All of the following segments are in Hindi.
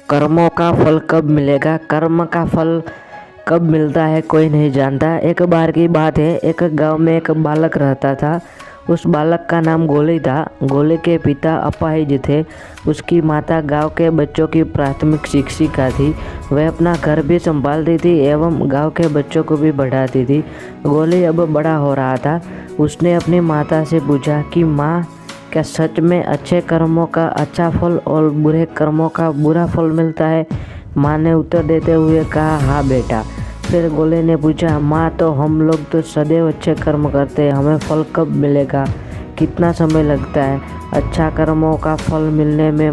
कर्मों का फल कब मिलेगा। कर्म का फल कब मिलता है कोई नहीं जानता। एक बार की बात है, एक गांव में एक बालक रहता था। उस बालक का नाम गोली था। गोली के पिता अपाहिज थे। उसकी माता गांव के बच्चों की प्राथमिक शिक्षिका थी। वह अपना घर भी संभालती थी एवं गांव के बच्चों को भी पढ़ाती थी। गोली अब बड़ा हो रहा था। उसने अपनी माता से पूछा कि माँ, क्या सच में अच्छे कर्मों का अच्छा फल और बुरे कर्मों का बुरा फल मिलता है। माँ ने उत्तर देते हुए कहा, हाँ बेटा। फिर गोले ने पूछा, माँ, तो हम लोग तो सदैव अच्छे कर्म करते हैं, हमें फल कब मिलेगा, कितना समय लगता है अच्छा कर्मों का फल मिलने में।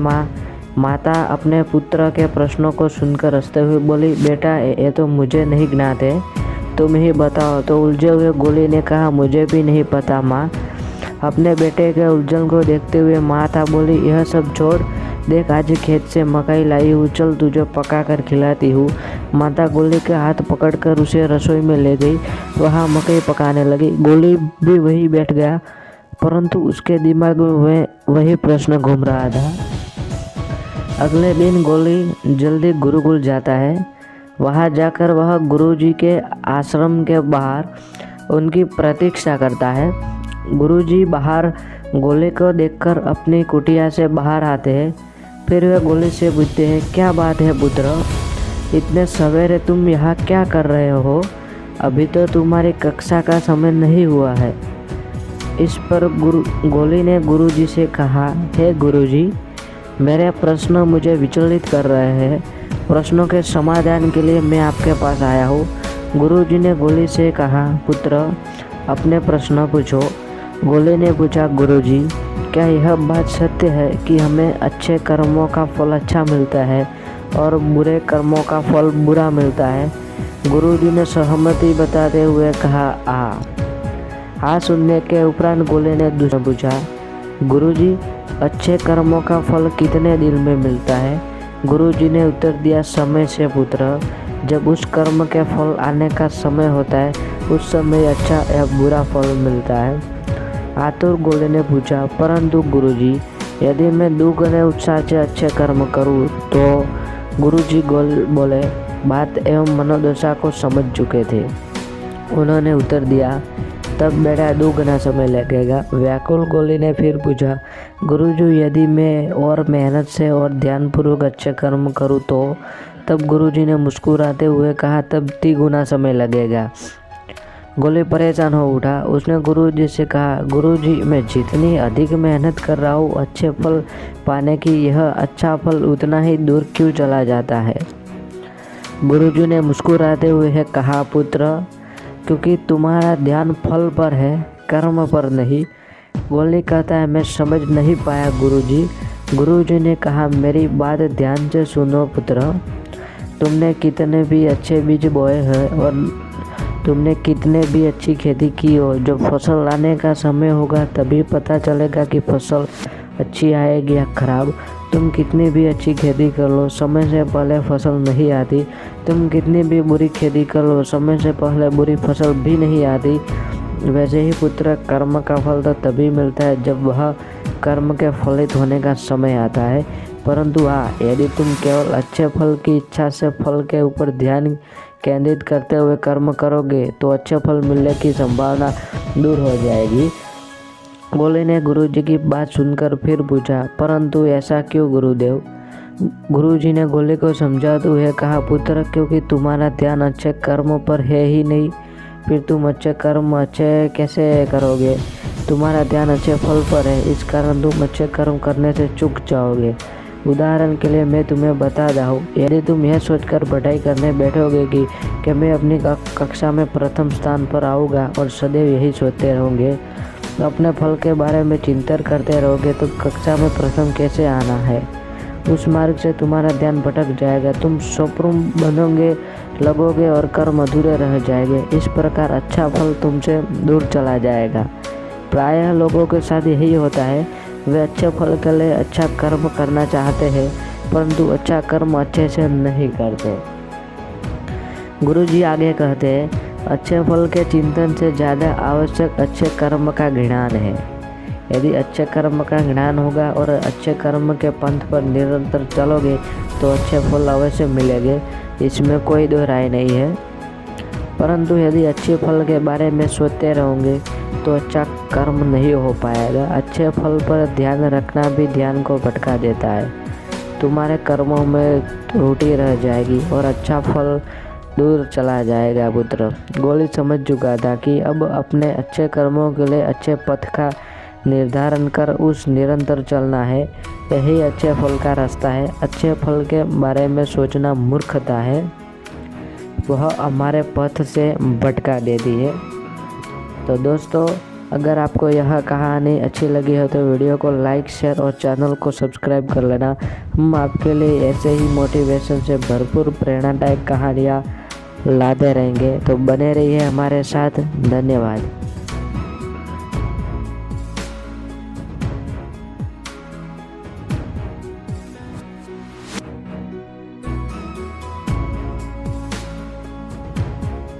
माता अपने पुत्र के प्रश्नों को सुनकर हंसते हुए बोली, बेटा ये तो मुझे नहीं ज्ञात है, तुम ही बताओ। तो उलझे हुए गोले ने कहा, मुझे भी नहीं पता माँ। अपने बेटे के उलझन को देखते हुए माता बोली, यह सब छोड़, देख आज खेत से मकई लाई हूँ, चल तुझे पका कर खिलाती हूँ। माता गोली के हाथ पकड़कर उसे रसोई में ले गई। वहाँ मकई पकाने लगी। गोली भी वहीं बैठ गया, परंतु उसके दिमाग में वही प्रश्न घूम रहा था। अगले दिन गोली जल्दी गुरुकुल जाता है। वहाँ जाकर वह गुरुजी के आश्रम के बाहर उनकी प्रतीक्षा करता है। गुरुजी बाहर गोले को देखकर अपनी कुटिया से बाहर आते हैं। फिर वे गोले से पूछते हैं, क्या बात है पुत्र, इतने सवेरे तुम यहाँ क्या कर रहे हो, अभी तो तुम्हारी कक्षा का समय नहीं हुआ है। इस पर गोली ने गुरुजी से कहा, हे गुरुजी, मेरे प्रश्न मुझे विचलित कर रहे हैं, प्रश्नों के समाधान के लिए मैं आपके पास आया हूँ। गुरुजी ने गोली से कहा, पुत्र अपने प्रश्न पूछो। गोले ने पूछा, गुरुजी, क्या यह बात सत्य है कि हमें अच्छे कर्मों का फल अच्छा मिलता है और बुरे कर्मों का फल बुरा मिलता है। गुरुजी ने सहमति बताते हुए कहा, हाँ। सुनने के उपरांत गोले ने दूसरा पूछा, गुरुजी, अच्छे कर्मों का फल कितने दिन में मिलता है। गुरुजी ने उत्तर दिया, समय से पुत्र, जब उस कर्म के फल आने का समय होता है उस समय अच्छा या बुरा फल मिलता है। आतुर गोले ने पूछा, परंतु गुरुजी, यदि मैं दुगने उत्साह से अच्छे कर्म करूं तो। गुरुजी बोले, बात एवं मनोदशा को समझ चुके थे। उन्होंने उत्तर दिया, तब बेटा दुगना समय लगेगा। व्याकुल गोली ने फिर पूछा, गुरुजी, यदि मैं और मेहनत से और ध्यानपूर्वक अच्छे कर्म करूं तो। तब गुरुजी ने मुस्कुराते हुए कहा, तब 3 गुना समय लगेगा। गोली परेशान हो उठा। उसने गुरुजी से कहा, गुरुजी, मैं जितनी अधिक मेहनत कर रहा हूँ अच्छे फल पाने की, यह अच्छा फल उतना ही दूर क्यों चला जाता है। गुरुजी ने मुस्कुराते हुए कहा, पुत्र, क्योंकि तुम्हारा ध्यान फल पर है, कर्म पर नहीं। गोली कहता है, मैं समझ नहीं पाया गुरुजी। गुरुजी ने कहा, मेरी बात ध्यान से सुनो पुत्र, तुमने कितने भी अच्छे बीज बोए हैं और तुमने कितने भी अच्छी खेती की हो, जब फसल लाने का समय होगा तभी पता चलेगा कि फसल अच्छी आएगी या खराब। तुम कितनी भी अच्छी खेती कर लो, समय से पहले फसल नहीं आती। तुम कितनी भी बुरी खेती कर लो, समय से पहले बुरी फसल भी नहीं आती। वैसे ही पुत्र, कर्म का फल तो तभी मिलता है जब वह कर्म के फलित होने का समय आता है। परंतु यदि तुम केवल अच्छे फल की इच्छा से फल के ऊपर ध्यान केंद्रित करते हुए कर्म करोगे तो अच्छे फल मिलने की संभावना दूर हो जाएगी। गोले ने गुरुजी की बात सुनकर फिर पूछा, परंतु ऐसा क्यों गुरुदेव। गुरुजी ने गोले को समझाते हुए कहा, पुत्र, क्योंकि तुम्हारा ध्यान अच्छे कर्म पर है ही नहीं, फिर तुम अच्छे कर्म अच्छे कैसे करोगे। तुम्हारा ध्यान अच्छे फल पर है, इस कारण तुम अच्छे कर्म करने से चूक जाओगे। उदाहरण के लिए मैं तुम्हें बता रहा हूँ, यदि तुम यह सोचकर पढ़ाई करने बैठोगे कि मैं अपनी कक्षा में प्रथम स्थान पर आऊँगा और सदैव यही सोचते रहोगे, तो अपने फल के बारे में चिंतन करते रहोगे तो कक्षा में प्रथम कैसे आना है। उस मार्ग से तुम्हारा ध्यान भटक जाएगा, तुम स्वप्न बनोगे लगोगे और कर्म अधूरे रह जाएंगे। इस प्रकार अच्छा फल तुमसे दूर चला जाएगा। प्रायः लोगों के साथ यही होता है, वे अच्छे फल के लिए अच्छा कर्म करना चाहते हैं परंतु अच्छा कर्म अच्छे से नहीं करते। गुरुजी आगे कहते हैं, अच्छे फल के चिंतन से ज़्यादा आवश्यक अच्छे कर्म का ज्ञान है। यदि अच्छे कर्म का ज्ञान होगा और अच्छे कर्म के पंथ पर निरंतर चलोगे तो अच्छे फल अवश्य मिलेंगे, इसमें कोई दो राय नहीं है। परंतु यदि अच्छे फल के बारे में सोचते रहोगे तो अच्छा कर्म नहीं हो पाएगा। अच्छे फल पर ध्यान रखना भी ध्यान को भटका देता है। तुम्हारे कर्मों में त्रुटि रह जाएगी और अच्छा फल दूर चला जाएगा। पुत्र गोली समझ चुका था कि अब अपने अच्छे कर्मों के लिए अच्छे पथ का निर्धारण कर उस निरंतर चलना है। यही अच्छे फल का रास्ता है। अच्छे फल के बारे में सोचना मूर्खता है, वह हमारे पथ से भटका देती है। तो दोस्तों, अगर आपको यह कहानी अच्छी लगी हो तो वीडियो को लाइक, शेयर और चैनल को सब्सक्राइब कर लेना। हम आपके लिए ऐसे ही मोटिवेशन से भरपूर प्रेरणादायक कहानियाँ लाते रहेंगे, तो बने रहिए हमारे साथ। धन्यवाद।